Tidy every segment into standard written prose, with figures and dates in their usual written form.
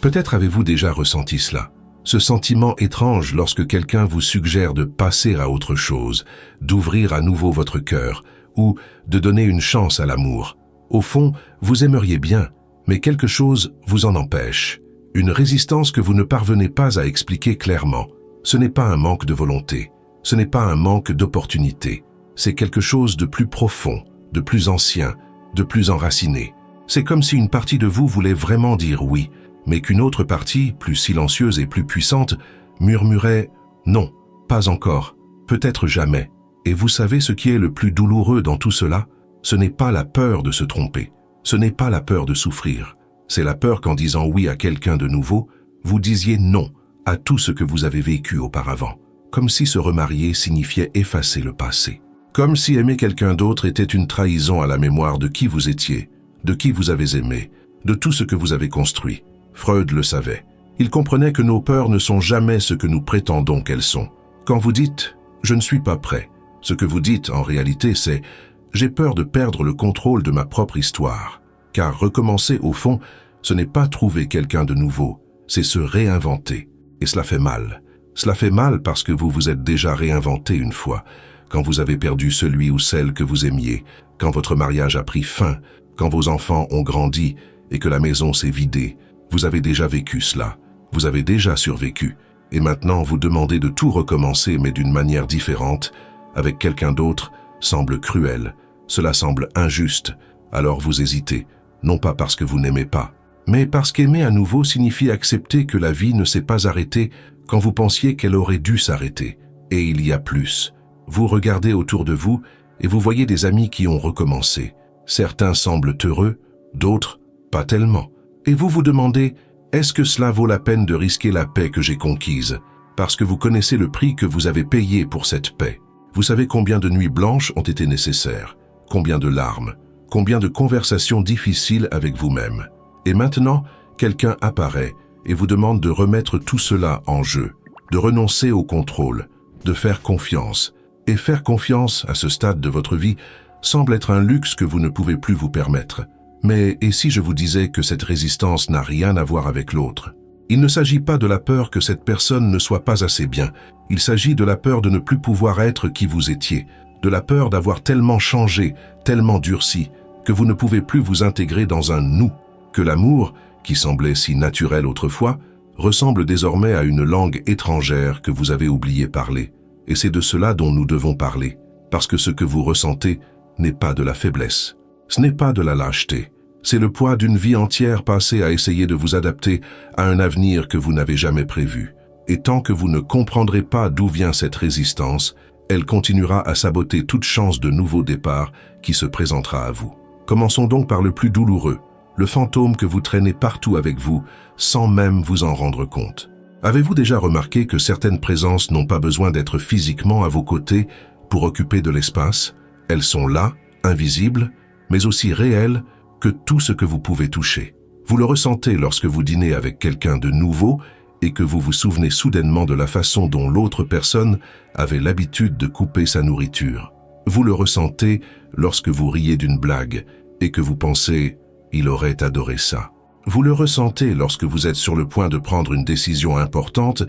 Peut-être avez-vous déjà ressenti cela. Ce sentiment étrange lorsque quelqu'un vous suggère de passer à autre chose, d'ouvrir à nouveau votre cœur, ou de donner une chance à l'amour. Au fond, vous aimeriez bien, mais quelque chose vous en empêche. Une résistance que vous ne parvenez pas à expliquer clairement. Ce n'est pas un manque de volonté, ce n'est pas un manque d'opportunité. C'est quelque chose de plus profond, de plus ancien, de plus enraciné. C'est comme si une partie de vous voulait vraiment dire oui, mais qu'une autre partie, plus silencieuse et plus puissante, murmurait « non, pas encore, peut-être jamais ». Et vous savez ce qui est le plus douloureux dans tout cela? Ce n'est pas la peur de se tromper, ce n'est pas la peur de souffrir. C'est la peur qu'en disant oui à quelqu'un de nouveau, vous disiez non à tout ce que vous avez vécu auparavant. Comme si se remarier signifiait effacer le passé. Comme si aimer quelqu'un d'autre était une trahison à la mémoire de qui vous étiez, de qui vous avez aimé, de tout ce que vous avez construit. Freud le savait. Il comprenait que nos peurs ne sont jamais ce que nous prétendons qu'elles sont. Quand vous dites « je ne suis pas prêt », ce que vous dites en réalité c'est « j'ai peur de perdre le contrôle de ma propre histoire ». Car recommencer au fond, ce n'est pas trouver quelqu'un de nouveau, c'est se réinventer. Et cela fait mal. Cela fait mal parce que vous vous êtes déjà réinventé une fois, quand vous avez perdu celui ou celle que vous aimiez, quand votre mariage a pris fin, quand vos enfants ont grandi et que la maison s'est vidée. Vous avez déjà vécu cela, vous avez déjà survécu, et maintenant vous demandez de tout recommencer mais d'une manière différente, avec quelqu'un d'autre, semble cruel, cela semble injuste, alors vous hésitez, non pas parce que vous n'aimez pas, mais parce qu'aimer à nouveau signifie accepter que la vie ne s'est pas arrêtée quand vous pensiez qu'elle aurait dû s'arrêter. Et il y a plus. Vous regardez autour de vous et vous voyez des amis qui ont recommencé. Certains semblent heureux, d'autres pas tellement. Et vous vous demandez, est-ce que cela vaut la peine de risquer la paix que j'ai conquise? Parce que vous connaissez le prix que vous avez payé pour cette paix. Vous savez combien de nuits blanches ont été nécessaires, combien de larmes, combien de conversations difficiles avec vous-même. Et maintenant, quelqu'un apparaît et vous demande de remettre tout cela en jeu, de renoncer au contrôle, de faire confiance. Et faire confiance, à ce stade de votre vie, semble être un luxe que vous ne pouvez plus vous permettre. Mais et si je vous disais que cette résistance n'a rien à voir avec l'autre? Il ne s'agit pas de la peur que cette personne ne soit pas assez bien. Il s'agit de la peur de ne plus pouvoir être qui vous étiez, de la peur d'avoir tellement changé, tellement durci, que vous ne pouvez plus vous intégrer dans un « nous », que l'amour, qui semblait si naturel autrefois, ressemble désormais à une langue étrangère que vous avez oublié parler. Et c'est de cela dont nous devons parler, parce que ce que vous ressentez n'est pas de la faiblesse, ce n'est pas de la lâcheté. C'est le poids d'une vie entière passée à essayer de vous adapter à un avenir que vous n'avez jamais prévu. Et tant que vous ne comprendrez pas d'où vient cette résistance, elle continuera à saboter toute chance de nouveau départ qui se présentera à vous. Commençons donc par le plus douloureux, le fantôme que vous traînez partout avec vous, sans même vous en rendre compte. Avez-vous déjà remarqué que certaines présences n'ont pas besoin d'être physiquement à vos côtés pour occuper de l'espace? Elles sont là, invisibles, mais aussi réelles, que tout ce que vous pouvez toucher. Vous le ressentez lorsque vous dînez avec quelqu'un de nouveau et que vous vous souvenez soudainement de la façon dont l'autre personne avait l'habitude de couper sa nourriture. Vous le ressentez lorsque vous riez d'une blague et que vous pensez « il aurait adoré ça ». Vous le ressentez lorsque vous êtes sur le point de prendre une décision importante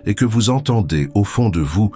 et que vous entendez au fond de vous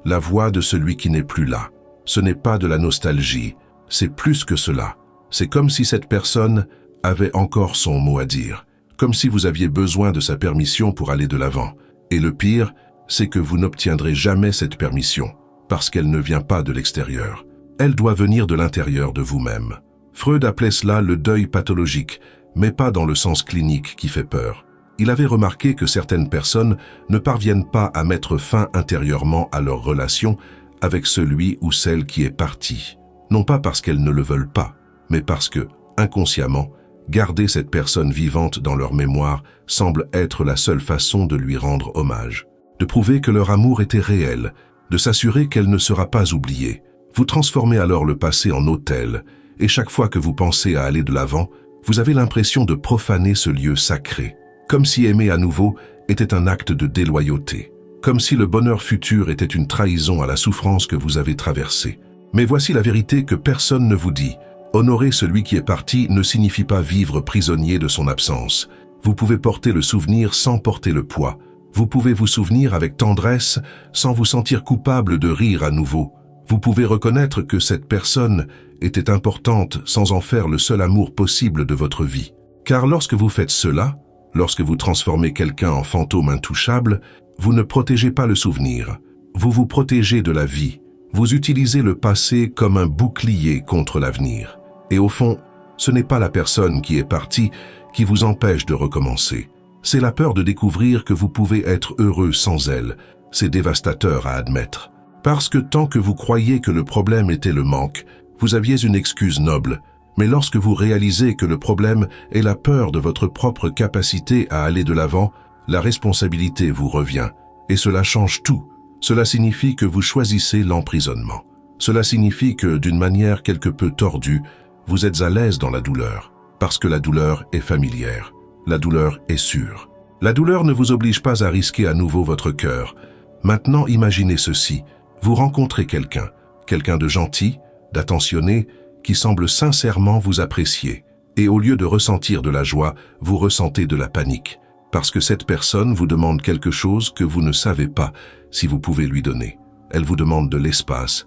la voix de celui qui n'est plus là. Ce n'est pas de la nostalgie, c'est plus que cela. C'est comme si cette personne avait encore son mot à dire, comme si vous aviez besoin de sa permission pour aller de l'avant. Et le pire, c'est que vous n'obtiendrez jamais cette permission, parce qu'elle ne vient pas de l'extérieur. Elle doit venir de l'intérieur de vous-même. Freud appelait cela le deuil pathologique, mais pas dans le sens clinique qui fait peur. Il avait remarqué que certaines personnes ne parviennent pas à mettre fin intérieurement à leur relation avec celui ou celle qui est parti. Non pas parce qu'elles ne le veulent pas, mais parce que, inconsciemment, garder cette personne vivante dans leur mémoire semble être la seule façon de lui rendre hommage, de prouver que leur amour était réel, de s'assurer qu'elle ne sera pas oubliée. Vous transformez alors le passé en autel, et chaque fois que vous pensez à aller de l'avant, vous avez l'impression de profaner ce lieu sacré, comme si aimer à nouveau était un acte de déloyauté, comme si le bonheur futur était une trahison à la souffrance que vous avez traversée. Mais voici la vérité que personne ne vous dit. Honorer celui qui est parti ne signifie pas vivre prisonnier de son absence. Vous pouvez porter le souvenir sans porter le poids. Vous pouvez vous souvenir avec tendresse sans vous sentir coupable de rire à nouveau. Vous pouvez reconnaître que cette personne était importante sans en faire le seul amour possible de votre vie. Car lorsque vous faites cela, lorsque vous transformez quelqu'un en fantôme intouchable, vous ne protégez pas le souvenir. Vous vous protégez de la vie. Vous utilisez le passé comme un bouclier contre l'avenir. Et au fond, ce n'est pas la personne qui est partie qui vous empêche de recommencer. C'est la peur de découvrir que vous pouvez être heureux sans elle. C'est dévastateur à admettre. Parce que tant que vous croyiez que le problème était le manque, vous aviez une excuse noble. Mais lorsque vous réalisez que le problème est la peur de votre propre capacité à aller de l'avant, la responsabilité vous revient. Et cela change tout. Cela signifie que vous choisissez l'emprisonnement. Cela signifie que, d'une manière quelque peu tordue, vous êtes à l'aise dans la douleur. Parce que la douleur est familière. La douleur est sûre. La douleur ne vous oblige pas à risquer à nouveau votre cœur. Maintenant, imaginez ceci. Vous rencontrez quelqu'un de gentil, d'attentionné, qui semble sincèrement vous apprécier. Et au lieu de ressentir de la joie, vous ressentez de la panique. Parce que cette personne vous demande quelque chose que vous ne savez pas si vous pouvez lui donner. Elle vous demande de l'espace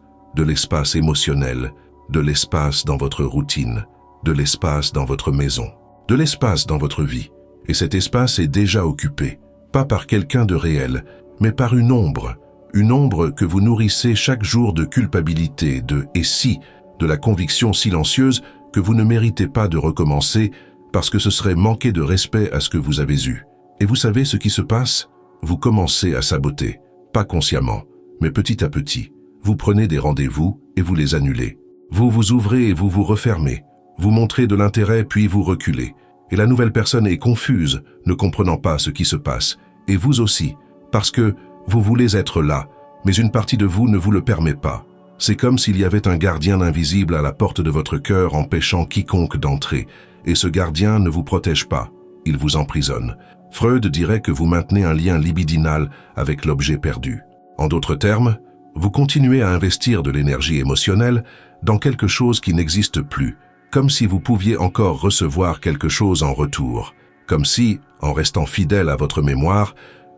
émotionnel, de l'espace dans votre routine, de l'espace dans votre maison, de l'espace dans votre vie. Et cet espace est déjà occupé, pas par quelqu'un de réel, mais par une ombre que vous nourrissez chaque jour de culpabilité, de « et si », de la conviction silencieuse que vous ne méritez pas de recommencer parce que ce serait manquer de respect à ce que vous avez eu. Et vous savez ce qui se passe? Vous commencez à saboter, pas consciemment, mais petit à petit. Vous prenez des rendez-vous et vous les annulez. Vous vous ouvrez et vous vous refermez. Vous montrez de l'intérêt puis vous reculez. Et la nouvelle personne est confuse, ne comprenant pas ce qui se passe. Et vous aussi, parce que vous voulez être là, mais une partie de vous ne vous le permet pas. C'est comme s'il y avait un gardien invisible à la porte de votre cœur empêchant quiconque d'entrer. Et ce gardien ne vous protège pas, il vous emprisonne. Freud dirait que vous maintenez un lien libidinal avec l'objet perdu. En d'autres termes, vous continuez à investir de l'énergie émotionnelle dans quelque chose qui n'existe plus, comme si vous pouviez encore recevoir quelque chose en retour, comme si, en restant fidèle à votre mémoire,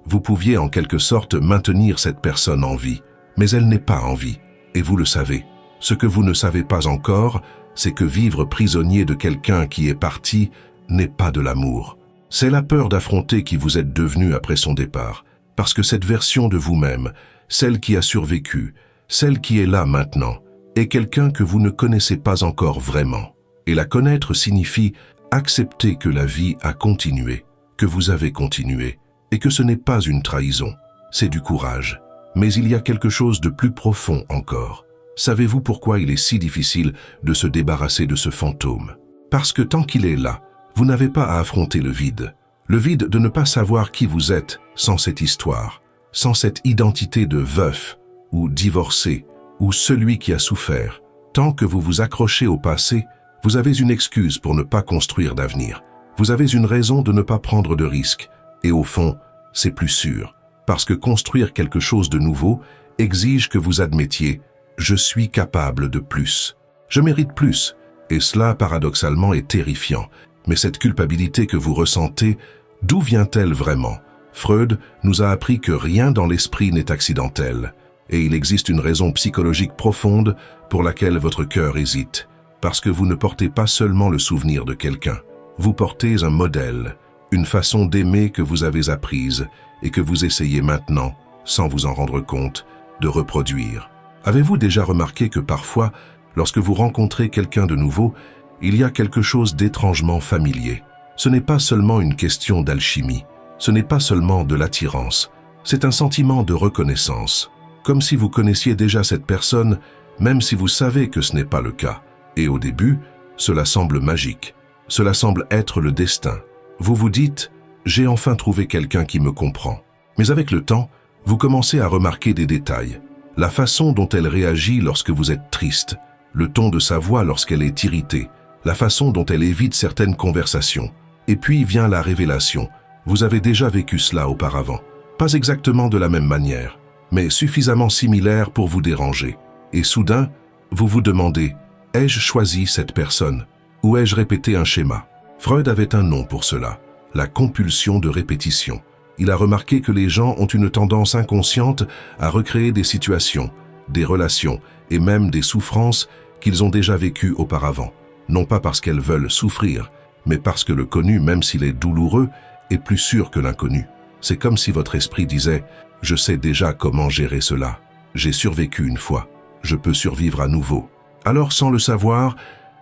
vous pouviez en quelque sorte maintenir cette personne en vie. Mais elle n'est pas en vie, et vous le savez. Ce que vous ne savez pas encore, c'est que vivre prisonnier de quelqu'un qui est parti n'est pas de l'amour. C'est la peur d'affronter qui vous êtes devenu après son départ, parce que cette version de vous-même, celle qui a survécu, celle qui est là maintenant, est quelqu'un que vous ne connaissez pas encore vraiment. Et la connaître signifie accepter que la vie a continué, que vous avez continué, et que ce n'est pas une trahison, c'est du courage. Mais il y a quelque chose de plus profond encore. Savez-vous pourquoi il est si difficile de se débarrasser de ce fantôme? Parce que tant qu'il est là, vous n'avez pas à affronter le vide. Le vide de ne pas savoir qui vous êtes sans cette histoire, sans cette identité de veuf ou divorcé ou celui qui a souffert. Tant que vous vous accrochez au passé, vous avez une excuse pour ne pas construire d'avenir. Vous avez une raison de ne pas prendre de risques. Et au fond, c'est plus sûr. Parce que construire quelque chose de nouveau exige que vous admettiez « je suis capable de plus ». Je mérite plus. Et cela, paradoxalement, est terrifiant. Mais cette culpabilité que vous ressentez, d'où vient-elle vraiment? Freud nous a appris que rien dans l'esprit n'est accidentel. Et il existe une raison psychologique profonde pour laquelle votre cœur hésite. Parce que vous ne portez pas seulement le souvenir de quelqu'un. Vous portez un modèle, une façon d'aimer que vous avez apprise et que vous essayez maintenant, sans vous en rendre compte, de reproduire. Avez-vous déjà remarqué que parfois, lorsque vous rencontrez quelqu'un de nouveau, il y a quelque chose d'étrangement familier? Ce n'est pas seulement une question d'alchimie, ce n'est pas seulement de l'attirance, c'est un sentiment de reconnaissance, comme si vous connaissiez déjà cette personne, même si vous savez que ce n'est pas le cas. Et au début, cela semble magique, cela semble être le destin. Vous vous dites « j'ai enfin trouvé quelqu'un qui me comprend ». Mais avec le temps, vous commencez à remarquer des détails. La façon dont elle réagit lorsque vous êtes triste, le ton de sa voix lorsqu'elle est irritée, la façon dont elle évite certaines conversations. Et puis vient la révélation. Vous avez déjà vécu cela auparavant. Pas exactement de la même manière, mais suffisamment similaire pour vous déranger. Et soudain, vous vous demandez « ai-je choisi cette personne ?» ou « ai-je répété un schéma ?» Freud avait un nom pour cela, la compulsion de répétition. Il a remarqué que les gens ont une tendance inconsciente à recréer des situations, des relations et même des souffrances qu'ils ont déjà vécues auparavant. Non pas parce qu'elles veulent souffrir, mais parce que le connu, même s'il est douloureux, est plus sûr que l'inconnu. C'est comme si votre esprit disait « Je sais déjà comment gérer cela. J'ai survécu une fois. Je peux survivre à nouveau. » Alors, sans le savoir,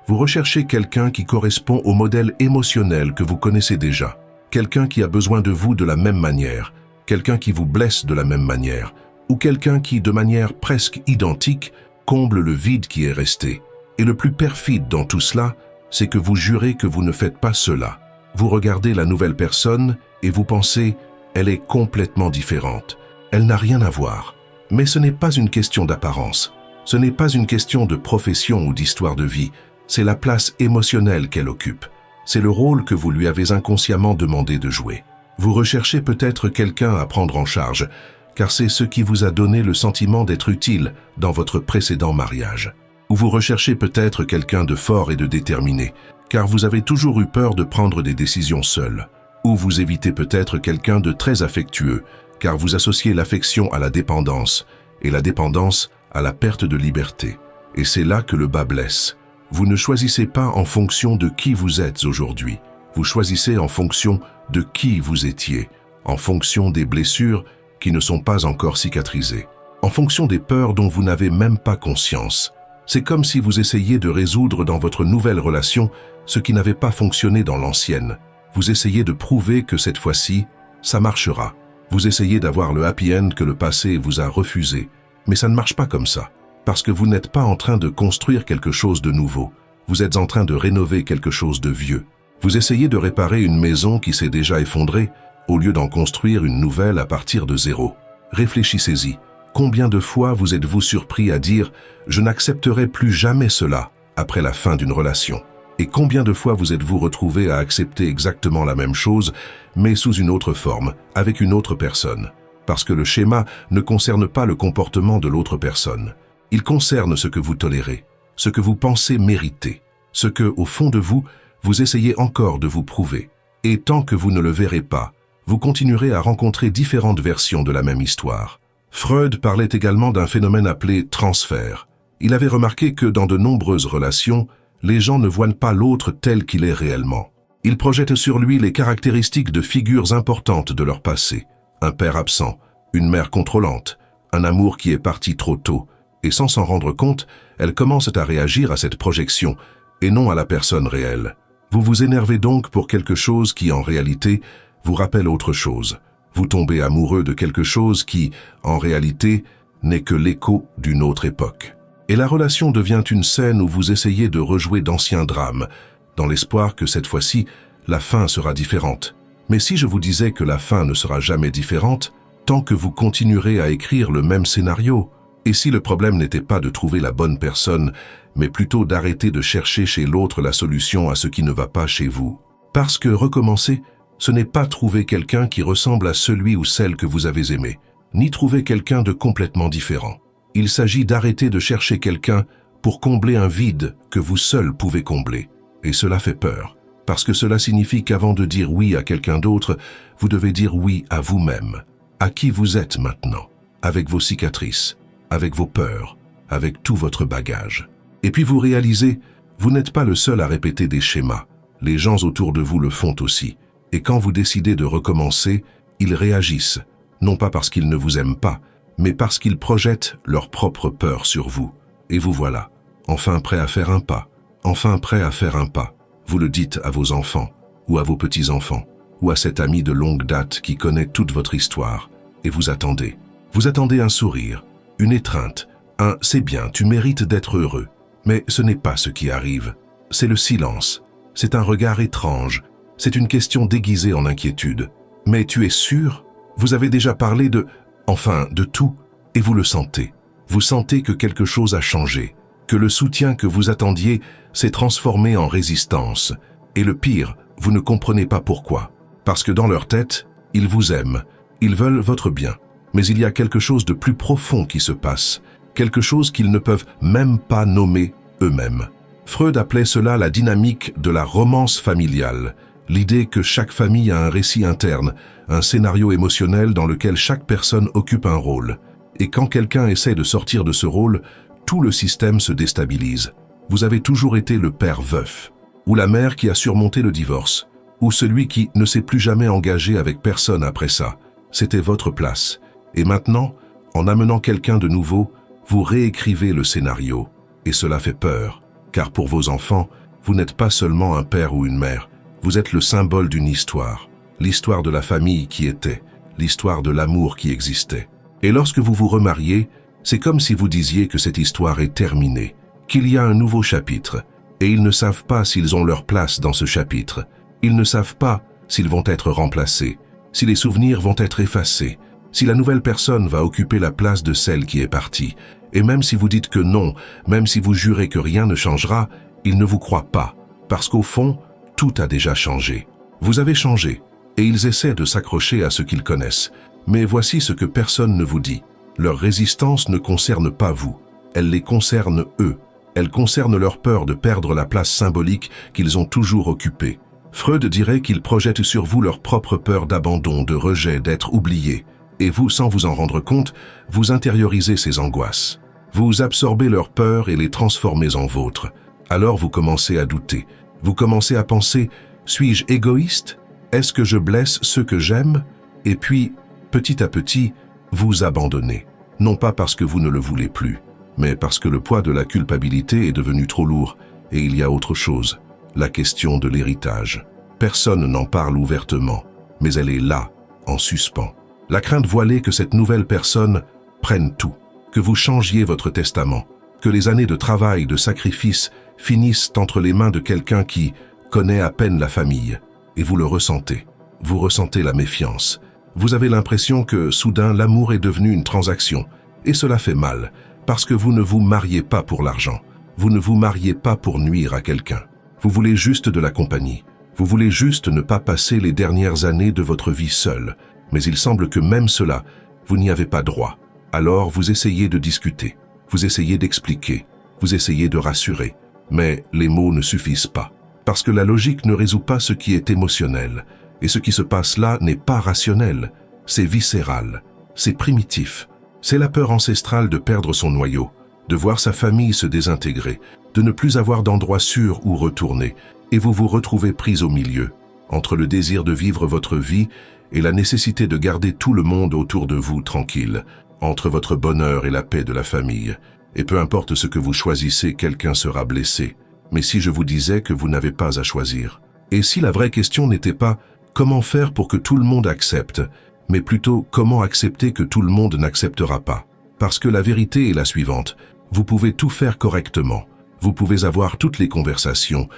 vous recherchez quelqu'un qui correspond au modèle émotionnel que vous connaissez déjà. Quelqu'un qui a besoin de vous de la même manière, quelqu'un qui vous blesse de la même manière, ou quelqu'un qui, de manière presque identique, comble le vide qui est resté. Et le plus perfide dans tout cela, c'est que vous jurez que vous ne faites pas cela. Vous regardez la nouvelle personne et vous pensez « elle est complètement différente, elle n'a rien à voir ». Mais ce n'est pas une question d'apparence, ce n'est pas une question de profession ou d'histoire de vie, c'est la place émotionnelle qu'elle occupe. C'est le rôle que vous lui avez inconsciemment demandé de jouer. Vous recherchez peut-être quelqu'un à prendre en charge, car c'est ce qui vous a donné le sentiment d'être utile dans votre précédent mariage. Ou vous recherchez peut-être quelqu'un de fort et de déterminé, car vous avez toujours eu peur de prendre des décisions seul. Ou vous évitez peut-être quelqu'un de très affectueux, car vous associez l'affection à la dépendance, et la dépendance à la perte de liberté. Et c'est là que le bas blesse. Vous ne choisissez pas en fonction de qui vous êtes aujourd'hui. Vous choisissez en fonction de qui vous étiez, en fonction des blessures qui ne sont pas encore cicatrisées, en fonction des peurs dont vous n'avez même pas conscience. C'est comme si vous essayiez de résoudre dans votre nouvelle relation ce qui n'avait pas fonctionné dans l'ancienne. Vous essayez de prouver que cette fois-ci, ça marchera. Vous essayez d'avoir le happy end que le passé vous a refusé. Mais ça ne marche pas comme ça. Parce que vous n'êtes pas en train de construire quelque chose de nouveau. Vous êtes en train de rénover quelque chose de vieux. Vous essayez de réparer une maison qui s'est déjà effondrée, au lieu d'en construire une nouvelle à partir de zéro. Réfléchissez-y. Combien de fois vous êtes-vous surpris à dire « Je n'accepterai plus jamais cela » après la fin d'une relation? Et combien de fois vous êtes-vous retrouvé à accepter exactement la même chose, mais sous une autre forme, avec une autre personne? Parce que le schéma ne concerne pas le comportement de l'autre personne. Il concerne ce que vous tolérez, ce que vous pensez mériter, ce que, au fond de vous, vous essayez encore de vous prouver. Et tant que vous ne le verrez pas, vous continuerez à rencontrer différentes versions de la même histoire. Freud parlait également d'un phénomène appelé transfert. Il avait remarqué que dans de nombreuses relations, les gens ne voient pas l'autre tel qu'il est réellement. Ils projettent sur lui les caractéristiques de figures importantes de leur passé. Un père absent, une mère contrôlante, un amour qui est parti trop tôt, et sans s'en rendre compte, elles commencent à réagir à cette projection, et non à la personne réelle. Vous vous énervez donc pour quelque chose qui, en réalité, vous rappelle autre chose. Vous tombez amoureux de quelque chose qui, en réalité, n'est que l'écho d'une autre époque. Et la relation devient une scène où vous essayez de rejouer d'anciens drames, dans l'espoir que cette fois-ci, la fin sera différente. Mais si je vous disais que la fin ne sera jamais différente, tant que vous continuerez à écrire le même scénario, et si le problème n'était pas de trouver la bonne personne, mais plutôt d'arrêter de chercher chez l'autre la solution à ce qui ne va pas chez vous? Parce que recommencer, ce n'est pas trouver quelqu'un qui ressemble à celui ou celle que vous avez aimé, ni trouver quelqu'un de complètement différent. Il s'agit d'arrêter de chercher quelqu'un pour combler un vide que vous seul pouvez combler. Et cela fait peur, parce que cela signifie qu'avant de dire oui à quelqu'un d'autre, vous devez dire oui à vous-même, à qui vous êtes maintenant, avec vos cicatrices, avec vos peurs, avec tout votre bagage. Et puis vous réalisez, vous n'êtes pas le seul à répéter des schémas. Les gens autour de vous le font aussi. Et quand vous décidez de recommencer, ils réagissent, non pas parce qu'ils ne vous aiment pas, mais parce qu'ils projettent leur propre peur sur vous. Et vous voilà, enfin prêt à faire un pas, enfin prêt à faire un pas. Vous le dites à vos enfants, ou à vos petits-enfants, ou à cet ami de longue date qui connaît toute votre histoire, et vous attendez. Vous attendez un sourire, une étreinte, un « c'est bien, tu mérites d'être heureux ». Mais ce n'est pas ce qui arrive. C'est le silence. C'est un regard étrange. C'est une question déguisée en inquiétude. Mais tu es sûr? Vous avez déjà parlé de tout, et vous le sentez. Vous sentez que quelque chose a changé, que le soutien que vous attendiez s'est transformé en résistance. Et le pire, vous ne comprenez pas pourquoi. Parce que dans leur tête, ils vous aiment, ils veulent votre bien. Mais il y a quelque chose de plus profond qui se passe, quelque chose qu'ils ne peuvent même pas nommer eux-mêmes. Freud appelait cela la dynamique de la romance familiale, L'idée que chaque famille a un récit interne, un scénario émotionnel dans lequel chaque personne occupe un rôle. Et quand quelqu'un essaie de sortir de ce rôle, tout le système se déstabilise. Vous avez toujours été le père veuf, ou la mère qui a surmonté le divorce, ou celui qui ne s'est plus jamais engagé avec personne après ça. C'était votre place. Et maintenant, en amenant quelqu'un de nouveau, vous réécrivez le scénario. Et cela fait peur, car pour vos enfants, vous n'êtes pas seulement un père ou une mère, vous êtes le symbole d'une histoire. L'histoire de la famille qui était, l'histoire de l'amour qui existait. Et lorsque vous vous remariez, c'est comme si vous disiez que cette histoire est terminée, qu'il y a un nouveau chapitre, et ils ne savent pas s'ils ont leur place dans ce chapitre. Ils ne savent pas s'ils vont être remplacés, si les souvenirs vont être effacés, si la nouvelle personne va occuper la place de celle qui est partie. Et même si vous dites que non, même si vous jurez que rien ne changera, ils ne vous croient pas, parce qu'au fond, tout a déjà changé. Vous avez changé, et ils essaient de s'accrocher à ce qu'ils connaissent. Mais voici ce que personne ne vous dit. Leur résistance ne concerne pas vous, elle les concerne eux. Elle concerne leur peur de perdre la place symbolique qu'ils ont toujours occupée. Freud dirait qu'ils projettent sur vous leur propre peur d'abandon, de rejet, d'être oubliés. Et vous, sans vous en rendre compte, vous intériorisez ces angoisses. Vous absorbez leurs peurs et les transformez en vôtres. Alors vous commencez à douter. Vous commencez à penser, suis-je égoïste? Est-ce que je blesse ceux que j'aime? Et puis, petit à petit, vous abandonnez. Non pas parce que vous ne le voulez plus, mais parce que le poids de la culpabilité est devenu trop lourd, et il y a autre chose, la question de l'héritage. Personne n'en parle ouvertement, mais elle est là, en suspens. La crainte voilée que cette nouvelle personne prenne tout, que vous changiez votre testament, que les années de travail, de sacrifice finissent entre les mains de quelqu'un qui connaît à peine la famille, et vous le ressentez. Vous ressentez la méfiance. Vous avez l'impression que, soudain, l'amour est devenu une transaction, et cela fait mal, parce que vous ne vous mariez pas pour l'argent. Vous ne vous mariez pas pour nuire à quelqu'un. Vous voulez juste de la compagnie. Vous voulez juste ne pas passer les dernières années de votre vie seul. Mais il semble que même cela, vous n'y avez pas droit. Alors vous essayez de discuter, vous essayez d'expliquer, vous essayez de rassurer. Mais les mots ne suffisent pas. Parce que la logique ne résout pas ce qui est émotionnel. Et ce qui se passe là n'est pas rationnel. C'est viscéral. C'est primitif. C'est la peur ancestrale de perdre son noyau, de voir sa famille se désintégrer, de ne plus avoir d'endroit sûr où retourner, et vous vous retrouvez pris au milieu, entre le désir de vivre votre vie et la nécessité de garder tout le monde autour de vous tranquille, entre votre bonheur et la paix de la famille. Et peu importe ce que vous choisissez, quelqu'un sera blessé. Mais si je vous disais que vous n'avez pas à choisir? Et si la vraie question n'était pas comment faire pour que tout le monde accepte, mais plutôt comment accepter que tout le monde n'acceptera pas? Parce que la vérité est la suivante, vous pouvez tout faire correctement, vous pouvez avoir toutes les conversations,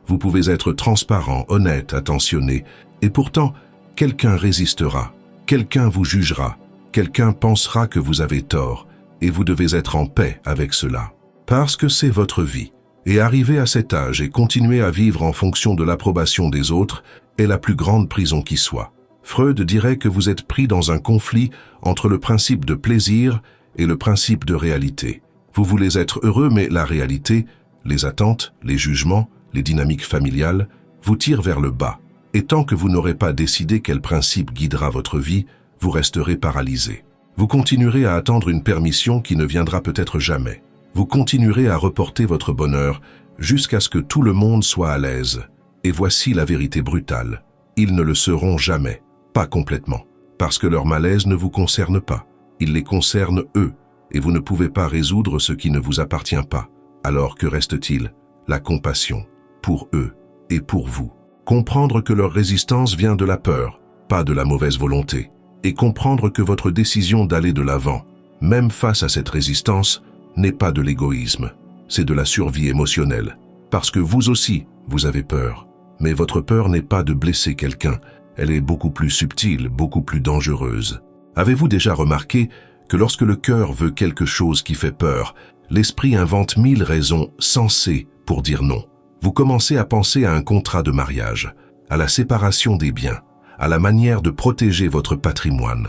vous pouvez être transparent, honnête, attentionné, et pourtant, quelqu'un résistera, quelqu'un vous jugera, quelqu'un pensera que vous avez tort, et vous devez être en paix avec cela. Parce que c'est votre vie. Et arriver à cet âge et continuer à vivre en fonction de l'approbation des autres est la plus grande prison qui soit. Freud dirait que vous êtes pris dans un conflit entre le principe de plaisir et le principe de réalité. Vous voulez être heureux, mais la réalité, les attentes, les jugements, les dynamiques familiales, vous tirent vers le bas. Et tant que vous n'aurez pas décidé quel principe guidera votre vie, vous resterez paralysé. Vous continuerez à attendre une permission qui ne viendra peut-être jamais. Vous continuerez à reporter votre bonheur jusqu'à ce que tout le monde soit à l'aise. Et voici la vérité brutale. Ils ne le seront jamais, pas complètement, parce que leur malaise ne vous concerne pas. Il les concerne eux, et vous ne pouvez pas résoudre ce qui ne vous appartient pas. Alors que reste-t-il? La compassion, pour eux et pour vous. Comprendre que leur résistance vient de la peur, pas de la mauvaise volonté. Et comprendre que votre décision d'aller de l'avant, même face à cette résistance, n'est pas de l'égoïsme, c'est de la survie émotionnelle. Parce que vous aussi, vous avez peur. Mais votre peur n'est pas de blesser quelqu'un, elle est beaucoup plus subtile, beaucoup plus dangereuse. Avez-vous déjà remarqué que lorsque le cœur veut quelque chose qui fait peur, l'esprit invente 1000 raisons sensées pour dire non? Vous commencez à penser à un contrat de mariage, à la séparation des biens, à la manière de protéger votre patrimoine,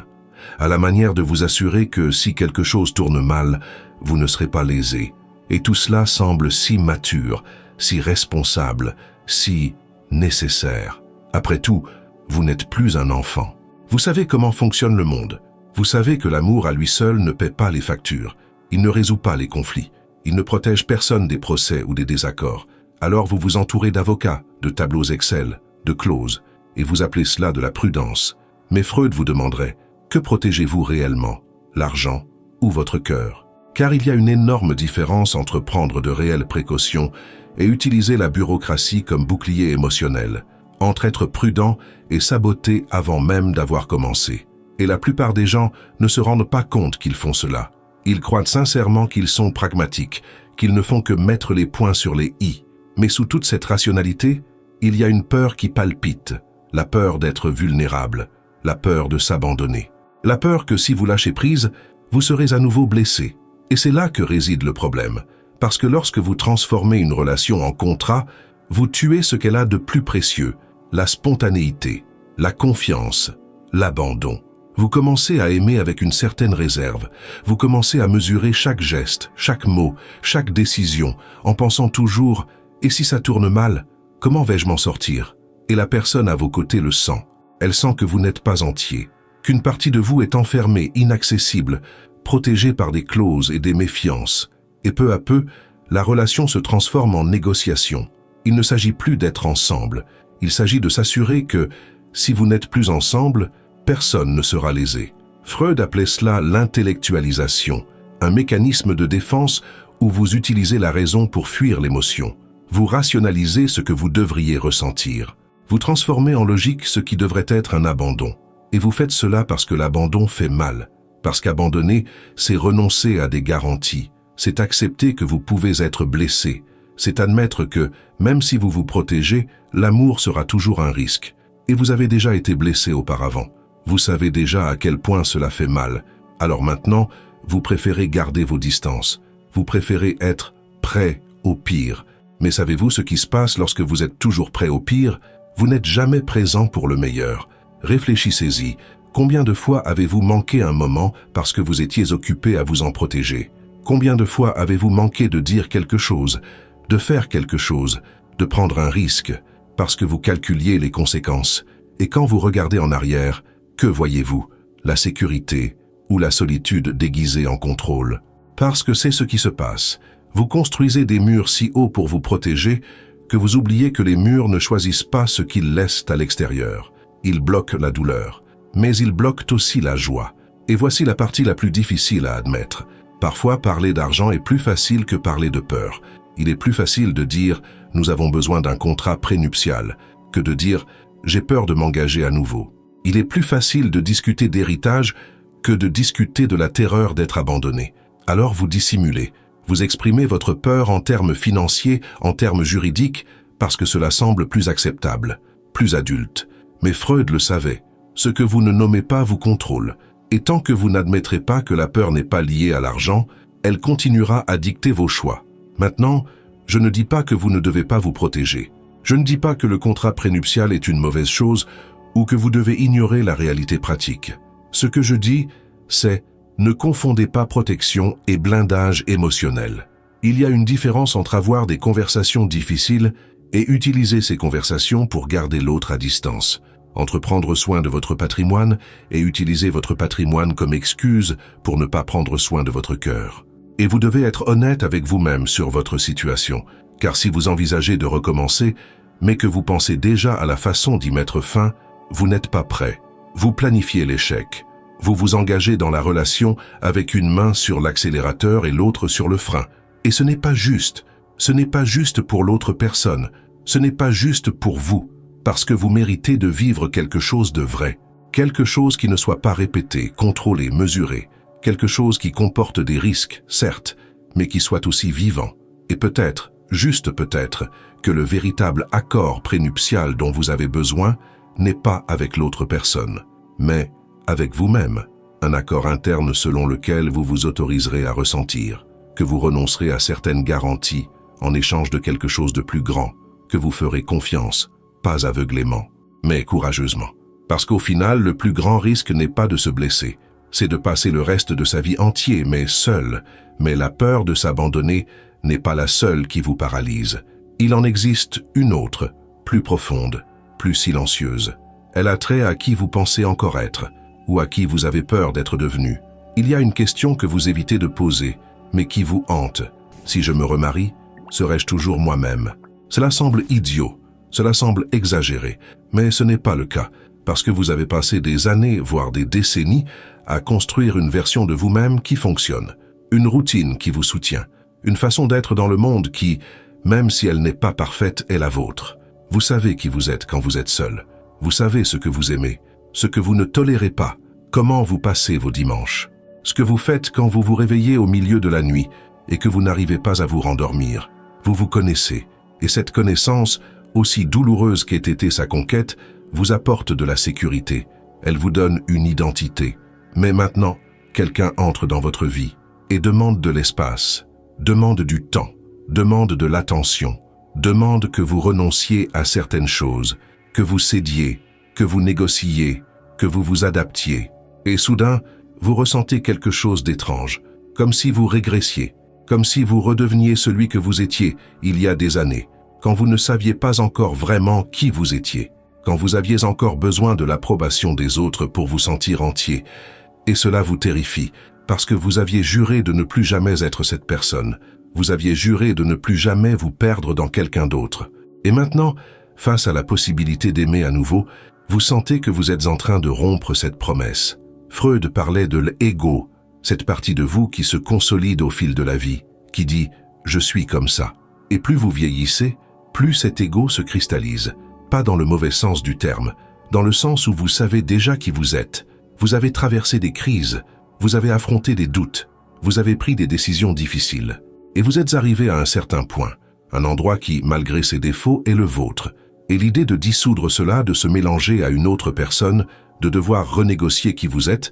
à la manière de vous assurer que si quelque chose tourne mal, vous ne serez pas lésé. Et tout cela semble si mature, si responsable, si nécessaire. Après tout, vous n'êtes plus un enfant. Vous savez comment fonctionne le monde. Vous savez que l'amour à lui seul ne paie pas les factures. Il ne résout pas les conflits. Il ne protège personne des procès ou des désaccords. Alors vous vous entourez d'avocats, de tableaux Excel, de clauses, et vous appelez cela de la prudence. Mais Freud vous demanderait, que protégez-vous réellement, l'argent ou votre cœur? Car il y a une énorme différence entre prendre de réelles précautions et utiliser la bureaucratie comme bouclier émotionnel, entre être prudent et saboter avant même d'avoir commencé. Et la plupart des gens ne se rendent pas compte qu'ils font cela. Ils croient sincèrement qu'ils sont pragmatiques, qu'ils ne font que mettre les points sur les i. Mais sous toute cette rationalité, il y a une peur qui palpite, la peur d'être vulnérable, la peur de s'abandonner. La peur que si vous lâchez prise, vous serez à nouveau blessé. Et c'est là que réside le problème, parce que lorsque vous transformez une relation en contrat, vous tuez ce qu'elle a de plus précieux, la spontanéité, la confiance, l'abandon. Vous commencez à aimer avec une certaine réserve. Vous commencez à mesurer chaque geste, chaque mot, chaque décision, en pensant toujours « et si ça tourne mal, comment vais-je m'en sortir ?» Et la personne à vos côtés le sent. Elle sent que vous n'êtes pas entier, qu'une partie de vous est enfermée, inaccessible, protégée par des clauses et des méfiances. Et peu à peu, la relation se transforme en négociation. Il ne s'agit plus d'être ensemble. Il s'agit de s'assurer que, si vous n'êtes plus ensemble, personne ne sera lésé. Freud appelait cela l'intellectualisation, un mécanisme de défense où vous utilisez la raison pour fuir l'émotion. Vous rationalisez ce que vous devriez ressentir. Vous transformez en logique ce qui devrait être un abandon. Et vous faites cela parce que l'abandon fait mal. Parce qu'abandonner, c'est renoncer à des garanties. C'est accepter que vous pouvez être blessé. C'est admettre que, même si vous vous protégez, l'amour sera toujours un risque. Et vous avez déjà été blessé auparavant. Vous savez déjà à quel point cela fait mal. Alors maintenant, vous préférez garder vos distances. Vous préférez être prêt au pire. Mais savez-vous ce qui se passe lorsque vous êtes toujours prêt au pire? Vous n'êtes jamais présent pour le meilleur. Réfléchissez-y. Combien de fois avez-vous manqué un moment parce que vous étiez occupé à vous en protéger? Combien de fois avez-vous manqué de dire quelque chose, de faire quelque chose, de prendre un risque, parce que vous calculiez les conséquences? Et quand vous regardez en arrière, que voyez-vous? La sécurité ou la solitude déguisée en contrôle? Parce que c'est ce qui se passe. Vous construisez des murs si hauts pour vous protéger que vous oubliez que les murs ne choisissent pas ce qu'ils laissent à l'extérieur. Ils bloquent la douleur, mais ils bloquent aussi la joie. Et voici la partie la plus difficile à admettre. Parfois, parler d'argent est plus facile que parler de peur. Il est plus facile de dire « nous avons besoin d'un contrat prénuptial » que de dire « j'ai peur de m'engager à nouveau ». Il est plus facile de discuter d'héritage que de discuter de la terreur d'être abandonné. Alors vous dissimulez. Vous exprimez votre peur en termes financiers, en termes juridiques, parce que cela semble plus acceptable, plus adulte. Mais Freud le savait. Ce que vous ne nommez pas vous contrôle. Et tant que vous n'admettrez pas que la peur n'est pas liée à l'argent, elle continuera à dicter vos choix. Maintenant, je ne dis pas que vous ne devez pas vous protéger. Je ne dis pas que le contrat prénuptial est une mauvaise chose ou que vous devez ignorer la réalité pratique. Ce que je dis, c'est ne confondez pas protection et blindage émotionnel. Il y a une différence entre avoir des conversations difficiles et utiliser ces conversations pour garder l'autre à distance. Entre prendre soin de votre patrimoine et utiliser votre patrimoine comme excuse pour ne pas prendre soin de votre cœur. Et vous devez être honnête avec vous-même sur votre situation, car si vous envisagez de recommencer, mais que vous pensez déjà à la façon d'y mettre fin, vous n'êtes pas prêt. Vous planifiez l'échec. Vous vous engagez dans la relation avec une main sur l'accélérateur et l'autre sur le frein. Et ce n'est pas juste. Ce n'est pas juste pour l'autre personne. Ce n'est pas juste pour vous. Parce que vous méritez de vivre quelque chose de vrai. Quelque chose qui ne soit pas répété, contrôlé, mesuré. Quelque chose qui comporte des risques, certes, mais qui soit aussi vivant. Et peut-être, juste peut-être, que le véritable accord prénuptial dont vous avez besoin n'est pas avec l'autre personne, mais avec vous-même. Un accord interne selon lequel vous vous autoriserez à ressentir, que vous renoncerez à certaines garanties en échange de quelque chose de plus grand, que vous ferez confiance, pas aveuglément, mais courageusement. Parce qu'au final, le plus grand risque n'est pas de se blesser, c'est de passer le reste de sa vie entier, mais seul. Mais la peur de s'abandonner n'est pas la seule qui vous paralyse. Il en existe une autre, plus profonde, plus silencieuse. Elle a trait à qui vous pensez encore être, ou à qui vous avez peur d'être devenu. Il y a une question que vous évitez de poser, mais qui vous hante. Si je me remarie, serai-je toujours moi-même? Cela semble idiot, cela semble exagéré, mais ce n'est pas le cas, parce que vous avez passé des années, voire des décennies, à construire une version de vous-même qui fonctionne, une routine qui vous soutient, une façon d'être dans le monde qui, même si elle n'est pas parfaite, est la vôtre. Vous savez qui vous êtes quand vous êtes seul. Vous savez ce que vous aimez, ce que vous ne tolérez pas, comment vous passez vos dimanches, ce que vous faites quand vous vous réveillez au milieu de la nuit et que vous n'arrivez pas à vous rendormir. Vous vous connaissez, et cette connaissance, aussi douloureuse qu'ait été sa conquête, vous apporte de la sécurité. Elle vous donne une identité. Mais maintenant, quelqu'un entre dans votre vie et demande de l'espace, demande du temps, demande de l'attention, demande que vous renonciez à certaines choses, que vous cédiez, que vous négociiez, que vous vous adaptiez. Et soudain, vous ressentez quelque chose d'étrange, comme si vous régressiez, comme si vous redeveniez celui que vous étiez il y a des années, quand vous ne saviez pas encore vraiment qui vous étiez, quand vous aviez encore besoin de l'approbation des autres pour vous sentir entier. Et cela vous terrifie, parce que vous aviez juré de ne plus jamais être cette personne. Vous aviez juré de ne plus jamais vous perdre dans quelqu'un d'autre. Et maintenant, face à la possibilité d'aimer à nouveau, vous sentez que vous êtes en train de rompre cette promesse. Freud parlait de l'ego, cette partie de vous qui se consolide au fil de la vie, qui dit « je suis comme ça ». Et plus vous vieillissez, plus cet ego se cristallise, pas dans le mauvais sens du terme, dans le sens où vous savez déjà qui vous êtes. Vous avez traversé des crises, vous avez affronté des doutes, vous avez pris des décisions difficiles. Et vous êtes arrivé à un certain point, un endroit qui, malgré ses défauts, est le vôtre. Et l'idée de dissoudre cela, de se mélanger à une autre personne, de devoir renégocier qui vous êtes,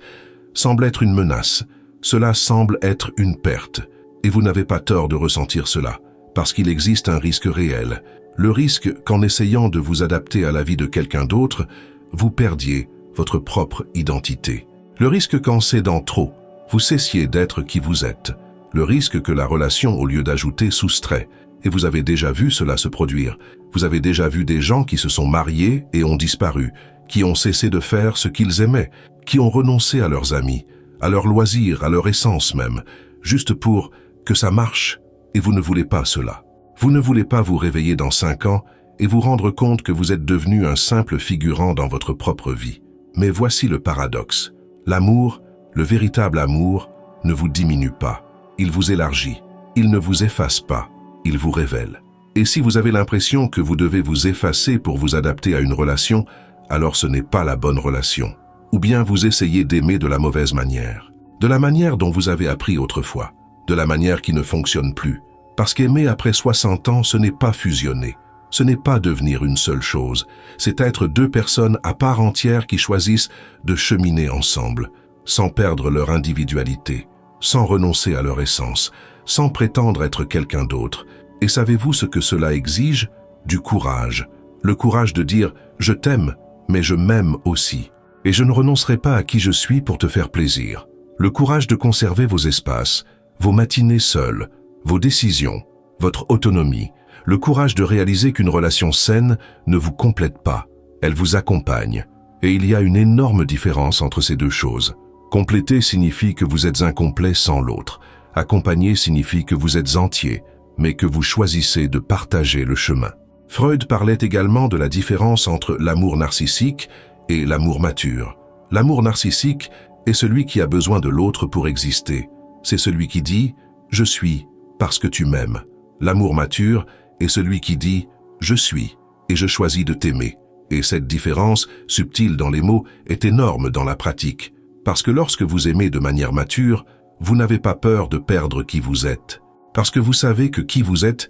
semble être une menace. Cela semble être une perte. Et vous n'avez pas tort de ressentir cela, parce qu'il existe un risque réel. Le risque qu'en essayant de vous adapter à la vie de quelqu'un d'autre, vous perdiez votre propre identité. Le risque qu'en cédant trop, vous cessiez d'être qui vous êtes. Le risque que la relation, au lieu d'ajouter, soustrait. Et vous avez déjà vu cela se produire. Vous avez déjà vu des gens qui se sont mariés et ont disparu, qui ont cessé de faire ce qu'ils aimaient, qui ont renoncé à leurs amis, à leurs loisirs, à leur essence même, juste pour que ça marche, et vous ne voulez pas cela. Vous ne voulez pas vous réveiller dans 5 ans et vous rendre compte que vous êtes devenu un simple figurant dans votre propre vie. Mais voici le paradoxe. L'amour, le véritable amour, ne vous diminue pas. Il vous élargit. Il ne vous efface pas. Il vous révèle. Et si vous avez l'impression que vous devez vous effacer pour vous adapter à une relation, alors ce n'est pas la bonne relation. Ou bien vous essayez d'aimer de la mauvaise manière. De la manière dont vous avez appris autrefois. De la manière qui ne fonctionne plus. Parce qu'aimer après 60 ans, ce n'est pas fusionner. Ce n'est pas devenir une seule chose. C'est être 2 personnes à part entière qui choisissent de cheminer ensemble, sans perdre leur individualité, sans renoncer à leur essence, sans prétendre être quelqu'un d'autre. Et savez-vous ce que cela exige? Du courage. Le courage de dire « je t'aime, mais je m'aime aussi. Et je ne renoncerai pas à qui je suis pour te faire plaisir. » Le courage de conserver vos espaces, vos matinées seules, vos décisions, votre autonomie, le courage de réaliser qu'une relation saine ne vous complète pas, elle vous accompagne. Et il y a une énorme différence entre ces deux choses. Compléter signifie que vous êtes incomplet sans l'autre. Accompagner signifie que vous êtes entier, mais que vous choisissez de partager le chemin. Freud parlait également de la différence entre l'amour narcissique et l'amour mature. L'amour narcissique est celui qui a besoin de l'autre pour exister. C'est celui qui dit « je suis » parce que tu m'aimes. L'amour mature est celui qui dit « je suis et je choisis de t'aimer ». Et cette différence, subtile dans les mots, est énorme dans la pratique. Parce que lorsque vous aimez de manière mature, vous n'avez pas peur de perdre qui vous êtes. Parce que vous savez que qui vous êtes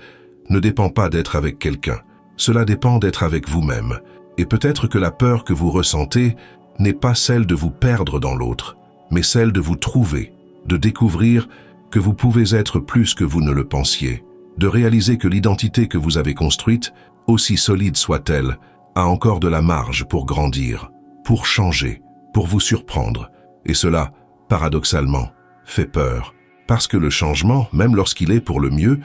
ne dépend pas d'être avec quelqu'un. Cela dépend d'être avec vous-même. Et peut-être que la peur que vous ressentez n'est pas celle de vous perdre dans l'autre, mais celle de vous trouver, de découvrir que vous pouvez être plus que vous ne le pensiez, de réaliser que l'identité que vous avez construite, aussi solide soit-elle, a encore de la marge pour grandir, pour changer, pour vous surprendre. Et cela, paradoxalement, fait peur. Parce que le changement, même lorsqu'il est pour le mieux,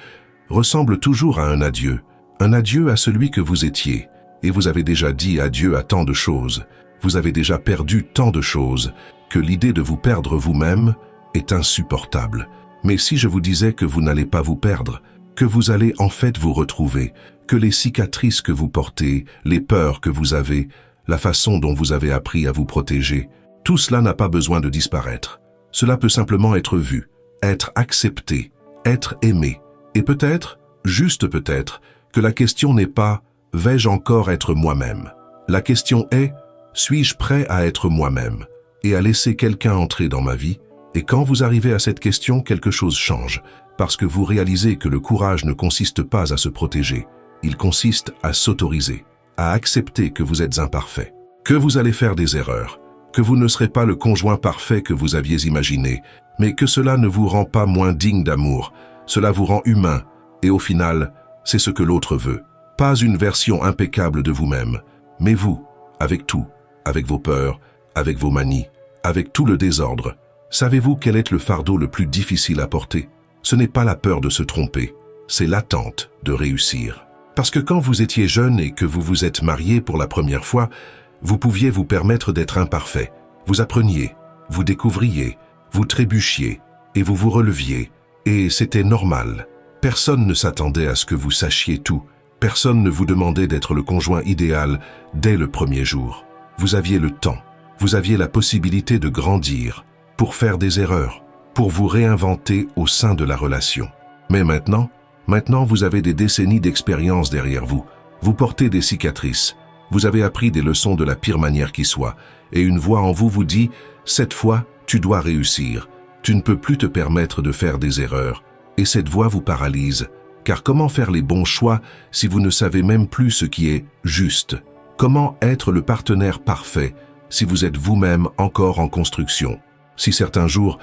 ressemble toujours à un adieu à celui que vous étiez. et vous avez déjà dit adieu à tant de choses, vous avez déjà perdu tant de choses, que l'idée de vous perdre vous-même est insupportable. Mais si je vous disais que vous n'allez pas vous perdre, que vous allez en fait vous retrouver, que les cicatrices que vous portez, les peurs que vous avez, la façon dont vous avez appris à vous protéger, tout cela n'a pas besoin de disparaître. Cela peut simplement être vu, être accepté, être aimé. Et peut-être, juste peut-être, que la question n'est pas « vais-je encore être moi-même ?» La question est « suis-je prêt à être moi-même et à laisser quelqu'un entrer dans ma vie ?» Et quand vous arrivez à cette question, quelque chose change, parce que vous réalisez que le courage ne consiste pas à se protéger, il consiste à s'autoriser, à accepter que vous êtes imparfait, que vous allez faire des erreurs, que vous ne serez pas le conjoint parfait que vous aviez imaginé, mais que cela ne vous rend pas moins digne d'amour, cela vous rend humain, et au final, c'est ce que l'autre veut. Pas une version impeccable de vous-même, mais vous, avec tout, avec vos peurs, avec vos manies, avec tout le désordre. Savez-vous quel est le fardeau le plus difficile à porter? Ce n'est pas la peur de se tromper, c'est l'attente de réussir. Parce que quand vous étiez jeune et que vous vous êtes marié pour la première fois, vous pouviez vous permettre d'être imparfait. Vous appreniez, vous découvriez, vous trébuchiez et vous vous releviez. Et c'était normal. Personne ne s'attendait à ce que vous sachiez tout. Personne ne vous demandait d'être le conjoint idéal dès le premier jour. Vous aviez le temps, vous aviez la possibilité de grandir, pour faire des erreurs, pour vous réinventer au sein de la relation. Mais maintenant vous avez des décennies d'expérience derrière vous. Vous portez des cicatrices. Vous avez appris des leçons de la pire manière qui soit. Et une voix en vous vous dit « Cette fois, tu dois réussir. Tu ne peux plus te permettre de faire des erreurs. » Et cette voix vous paralyse. Car comment faire les bons choix si vous ne savez même plus ce qui est juste? Comment être le partenaire parfait si vous êtes vous-même encore en construction? Si certains jours,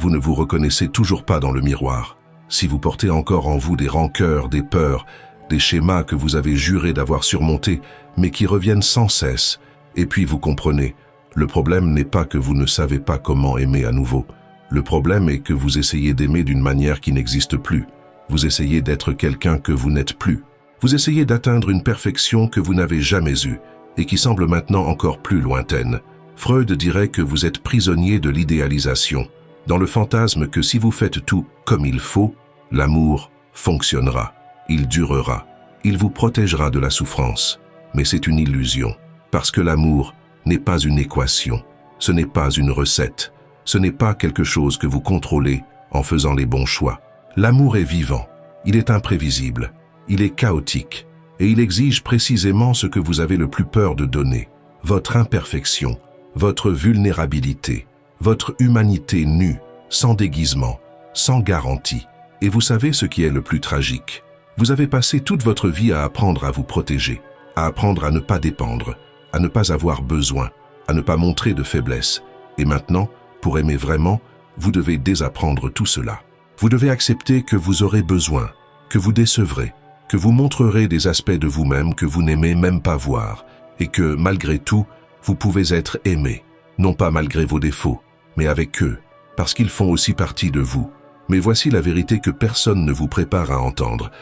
vous ne vous reconnaissez toujours pas dans le miroir, si vous portez encore en vous des rancœurs, des peurs, des schémas que vous avez juré d'avoir surmontés, mais qui reviennent sans cesse, et puis vous comprenez, le problème n'est pas que vous ne savez pas comment aimer à nouveau. Le problème est que vous essayez d'aimer d'une manière qui n'existe plus. Vous essayez d'être quelqu'un que vous n'êtes plus. Vous essayez d'atteindre une perfection que vous n'avez jamais eue, et qui semble maintenant encore plus lointaine. Freud dirait que vous êtes prisonnier de l'idéalisation, dans le fantasme que si vous faites tout comme il faut, l'amour fonctionnera, il durera, il vous protégera de la souffrance. Mais c'est une illusion, parce que l'amour n'est pas une équation, ce n'est pas une recette, ce n'est pas quelque chose que vous contrôlez en faisant les bons choix. L'amour est vivant, il est imprévisible, il est chaotique, et il exige précisément ce que vous avez le plus peur de donner, votre imperfection, votre vulnérabilité, votre humanité nue, sans déguisement, sans garantie. Et vous savez ce qui est le plus tragique? Vous avez passé toute votre vie à apprendre à vous protéger, à apprendre à ne pas dépendre, à ne pas avoir besoin, à ne pas montrer de faiblesse. Et maintenant, pour aimer vraiment, vous devez désapprendre tout cela. Vous devez accepter que vous aurez besoin, que vous décevrez, que vous montrerez des aspects de vous-même que vous n'aimez même pas voir, et que, malgré tout, vous pouvez être aimé, non pas malgré vos défauts, mais avec eux, parce qu'ils font aussi partie de vous. Mais voici la vérité que personne ne vous prépare à entendre.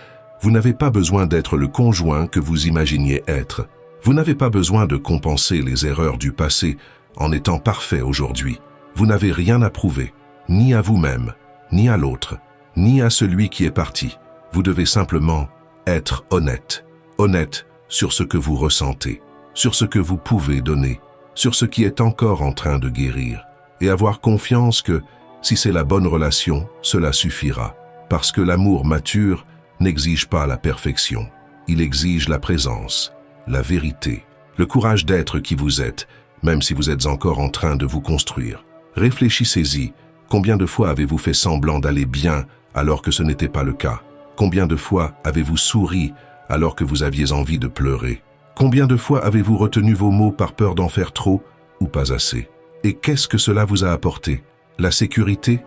Vous n'avez pas besoin d'être le conjoint que vous imaginiez être. Vous n'avez pas besoin de compenser les erreurs du passé en étant parfait aujourd'hui. Vous n'avez rien à prouver, ni à vous-même, ni à l'autre, ni à celui qui est parti. Vous devez simplement être honnête. Honnête sur ce que vous ressentez, sur ce que vous pouvez donner, sur ce qui est encore en train de guérir, et avoir confiance que, si c'est la bonne relation, cela suffira, parce que l'amour mature n'exige pas la perfection, il exige la présence, la vérité, le courage d'être qui vous êtes, même si vous êtes encore en train de vous construire. Réfléchissez-y, combien de fois avez-vous fait semblant d'aller bien alors que ce n'était pas le cas? Combien de fois avez-vous souri alors que vous aviez envie de pleurer? Combien de fois avez-vous retenu vos mots par peur d'en faire trop ou pas assez? Et qu'est-ce que cela vous a apporté? La sécurité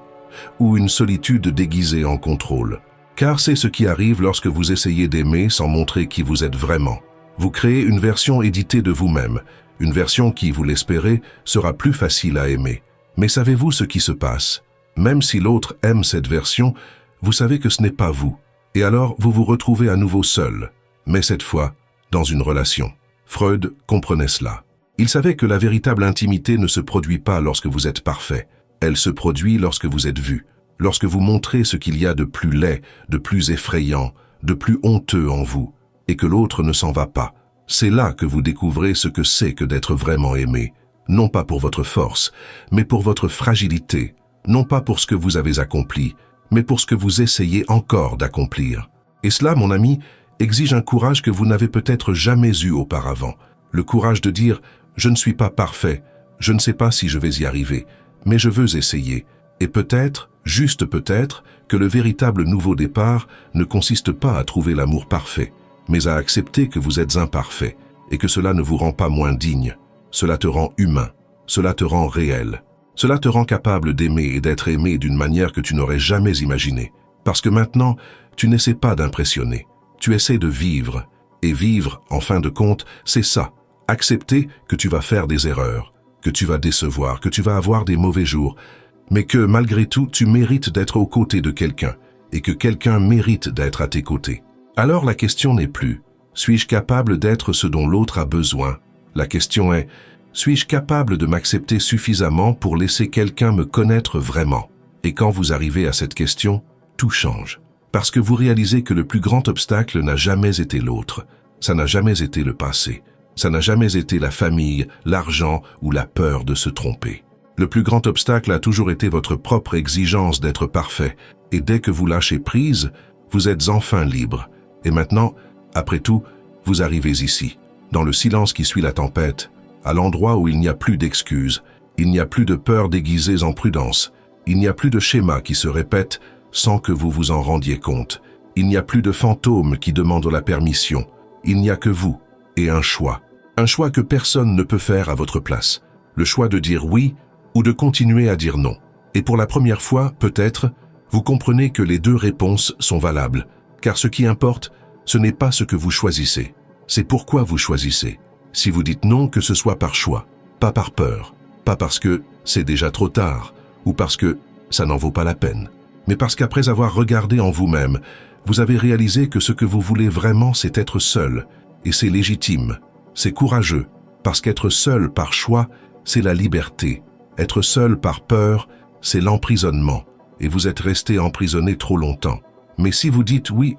ou une solitude déguisée en contrôle? Car c'est ce qui arrive lorsque vous essayez d'aimer sans montrer qui vous êtes vraiment. Vous créez une version éditée de vous-même, une version qui, vous l'espérez, sera plus facile à aimer. Mais savez-vous ce qui se passe? Même si l'autre aime cette version, vous savez que ce n'est pas vous. Et alors, vous vous retrouvez à nouveau seul, mais cette fois, dans une relation. Freud comprenait cela. Il savait que la véritable intimité ne se produit pas lorsque vous êtes parfait. Elle se produit lorsque vous êtes vu, lorsque vous montrez ce qu'il y a de plus laid, de plus effrayant, de plus honteux en vous, et que l'autre ne s'en va pas. C'est là que vous découvrez ce que c'est que d'être vraiment aimé, non pas pour votre force, mais pour votre fragilité, non pas pour ce que vous avez accompli, mais pour ce que vous essayez encore d'accomplir. Et cela, mon ami, exige un courage que vous n'avez peut-être jamais eu auparavant. Le courage de dire « Je ne suis pas parfait, je ne sais pas si je vais y arriver, mais je veux essayer. » Et peut-être, juste peut-être, que le véritable nouveau départ ne consiste pas à trouver l'amour parfait, mais à accepter que vous êtes imparfait et que cela ne vous rend pas moins digne. Cela te rend humain, cela te rend réel. Cela te rend capable d'aimer et d'être aimé d'une manière que tu n'aurais jamais imaginée. Parce que maintenant, tu n'essaies pas d'impressionner. Tu essaies de vivre. Et vivre, en fin de compte, c'est ça. Accepter que tu vas faire des erreurs, que tu vas décevoir, que tu vas avoir des mauvais jours, mais que malgré tout, tu mérites d'être aux côtés de quelqu'un et que quelqu'un mérite d'être à tes côtés. Alors la question n'est plus « Suis-je capable d'être ce dont l'autre a besoin ?» La question est « Suis-je capable de m'accepter suffisamment pour laisser quelqu'un me connaître vraiment ?» Et quand vous arrivez à cette question, tout change. Parce que vous réalisez que le plus grand obstacle n'a jamais été l'autre. Ça n'a jamais été le passé. Ça n'a jamais été la famille, l'argent ou la peur de se tromper. Le plus grand obstacle a toujours été votre propre exigence d'être parfait. Et dès que vous lâchez prise, vous êtes enfin libre. Et maintenant, après tout, vous arrivez ici, dans le silence qui suit la tempête, à l'endroit où il n'y a plus d'excuses, il n'y a plus de peur déguisées en prudence, il n'y a plus de schémas qui se répètent sans que vous vous en rendiez compte, il n'y a plus de fantômes qui demandent la permission, il n'y a que vous et un choix que personne ne peut faire à votre place, le choix de dire oui ou de continuer à dire non. Et pour la première fois, peut-être, vous comprenez que les deux réponses sont valables, car ce qui importe, ce n'est pas ce que vous choisissez, c'est pourquoi vous choisissez. Si vous dites non, que ce soit par choix, pas par peur, pas parce que c'est déjà trop tard, ou parce que ça n'en vaut pas la peine, mais parce qu'après avoir regardé en vous-même, vous avez réalisé que ce que vous voulez vraiment, c'est être seul, et c'est légitime, c'est courageux, parce qu'être seul par choix, c'est la liberté. Être seul par peur, c'est l'emprisonnement, et vous êtes resté emprisonné trop longtemps. Mais si vous dites oui,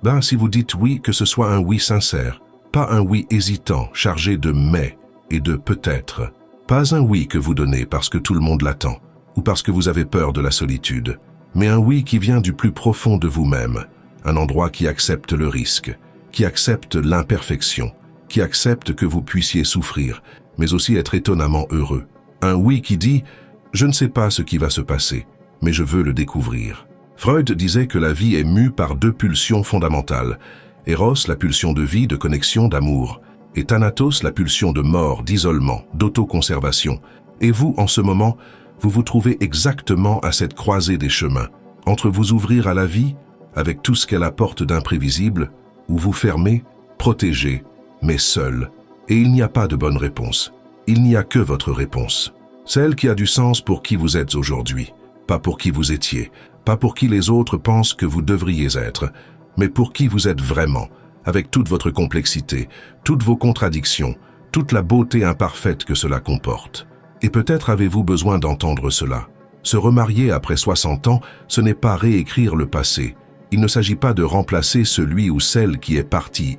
que ce soit un oui sincère, pas un oui hésitant, chargé de mais et de peut-être. Pas un oui que vous donnez parce que tout le monde l'attend, ou parce que vous avez peur de la solitude, mais un oui qui vient du plus profond de vous-même, un endroit qui accepte le risque, qui accepte l'imperfection, qui accepte que vous puissiez souffrir, mais aussi être étonnamment heureux. Un oui qui dit « Je ne sais pas ce qui va se passer, mais je veux le découvrir ». Freud disait que la vie est mue par deux pulsions fondamentales. Eros, la pulsion de vie, de connexion, d'amour, et Thanatos, la pulsion de mort, d'isolement, d'autoconservation. Et vous, en ce moment, vous vous trouvez exactement à cette croisée des chemins, entre vous ouvrir à la vie, avec tout ce qu'elle apporte d'imprévisible, ou vous fermer, protégé, mais seul. Et il n'y a pas de bonne réponse. Il n'y a que votre réponse. Celle qui a du sens pour qui vous êtes aujourd'hui, pas pour qui vous étiez, pas pour qui les autres pensent que vous devriez être, mais pour qui vous êtes vraiment, avec toute votre complexité, toutes vos contradictions, toute la beauté imparfaite que cela comporte. Et peut-être avez-vous besoin d'entendre cela. Se remarier après 60 ans, ce n'est pas réécrire le passé. Il ne s'agit pas de remplacer celui ou celle qui est parti.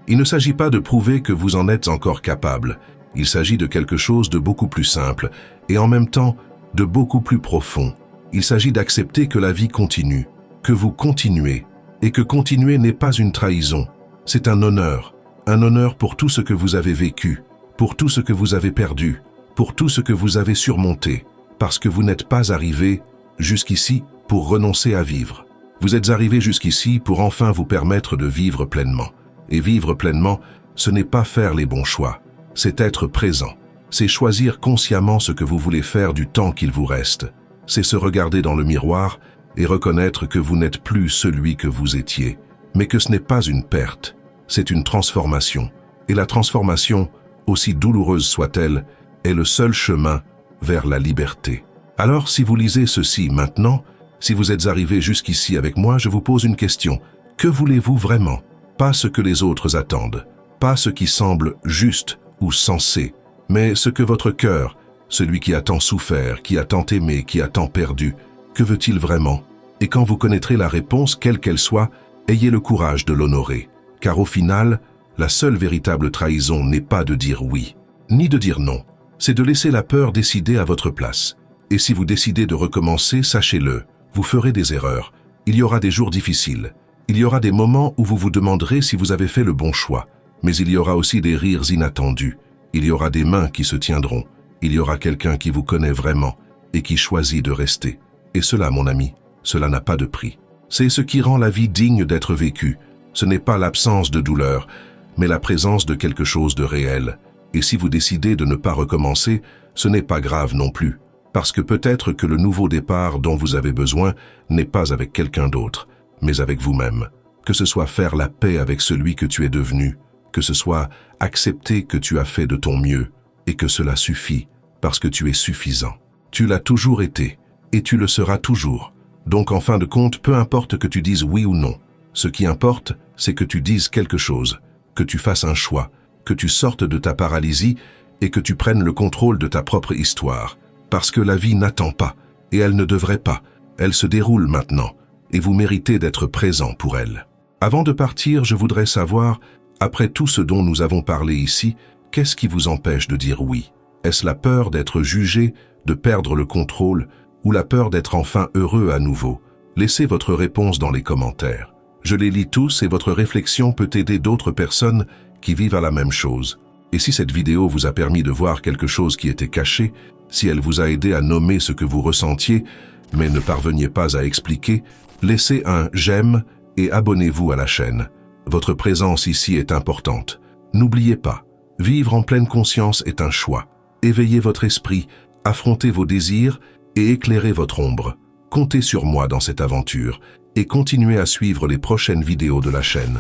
Il ne s'agit pas de prouver que vous en êtes encore capable. Il s'agit de quelque chose de beaucoup plus simple et en même temps de beaucoup plus profond. Il s'agit d'accepter que la vie continue, que vous continuez, et que continuer n'est pas une trahison. C'est un honneur pour tout ce que vous avez vécu, pour tout ce que vous avez perdu, pour tout ce que vous avez surmonté, parce que vous n'êtes pas arrivé jusqu'ici pour renoncer à vivre. Vous êtes arrivé jusqu'ici pour enfin vous permettre de vivre pleinement. Et vivre pleinement, ce n'est pas faire les bons choix, c'est être présent. C'est choisir consciemment ce que vous voulez faire du temps qu'il vous reste. C'est se regarder dans le miroir et reconnaître que vous n'êtes plus celui que vous étiez, mais que ce n'est pas une perte, c'est une transformation. Et la transformation, aussi douloureuse soit-elle, est le seul chemin vers la liberté. Alors, si vous lisez ceci maintenant, si vous êtes arrivé jusqu'ici avec moi, je vous pose une question. Que voulez-vous vraiment? Pas ce que les autres attendent, pas ce qui semble juste ou censé, mais ce que votre cœur, celui qui a tant souffert, qui a tant aimé, qui a tant perdu, que veut-il vraiment? Et quand vous connaîtrez la réponse, quelle qu'elle soit, ayez le courage de l'honorer, car au final, la seule véritable trahison n'est pas de dire oui, ni de dire non, c'est de laisser la peur décider à votre place. Et si vous décidez de recommencer, sachez-le, vous ferez des erreurs, il y aura des jours difficiles, il y aura des moments où vous vous demanderez si vous avez fait le bon choix, mais il y aura aussi des rires inattendus, il y aura des mains qui se tiendront, il y aura quelqu'un qui vous connaît vraiment et qui choisit de rester. Et cela, mon ami, cela n'a pas de prix. C'est ce qui rend la vie digne d'être vécue. Ce n'est pas l'absence de douleur, mais la présence de quelque chose de réel. Et si vous décidez de ne pas recommencer, ce n'est pas grave non plus, parce que peut-être que le nouveau départ dont vous avez besoin n'est pas avec quelqu'un d'autre, mais avec vous-même. Que ce soit faire la paix avec celui que tu es devenu, que ce soit accepter que tu as fait de ton mieux, et que cela suffit, parce que tu es suffisant. Tu l'as toujours été, et tu le seras toujours. Donc en fin de compte, peu importe que tu dises oui ou non. Ce qui importe, c'est que tu dises quelque chose, que tu fasses un choix, que tu sortes de ta paralysie et que tu prennes le contrôle de ta propre histoire. Parce que la vie n'attend pas, et elle ne devrait pas. Elle se déroule maintenant, et vous méritez d'être présent pour elle. Avant de partir, je voudrais savoir, après tout ce dont nous avons parlé ici, qu'est-ce qui vous empêche de dire oui? Est-ce la peur d'être jugé, de perdre le contrôle, ou la peur d'être enfin heureux à nouveau? Laissez votre réponse dans les commentaires. Je les lis tous et votre réflexion peut aider d'autres personnes qui vivent à la même chose. Et si cette vidéo vous a permis de voir quelque chose qui était caché, si elle vous a aidé à nommer ce que vous ressentiez, mais ne parveniez pas à expliquer, laissez un j'aime et abonnez-vous à la chaîne. Votre présence ici est importante. N'oubliez pas, vivre en pleine conscience est un choix. Éveillez votre esprit, affrontez vos désirs et éclairez votre ombre. Comptez sur moi dans cette aventure et continuez à suivre les prochaines vidéos de la chaîne.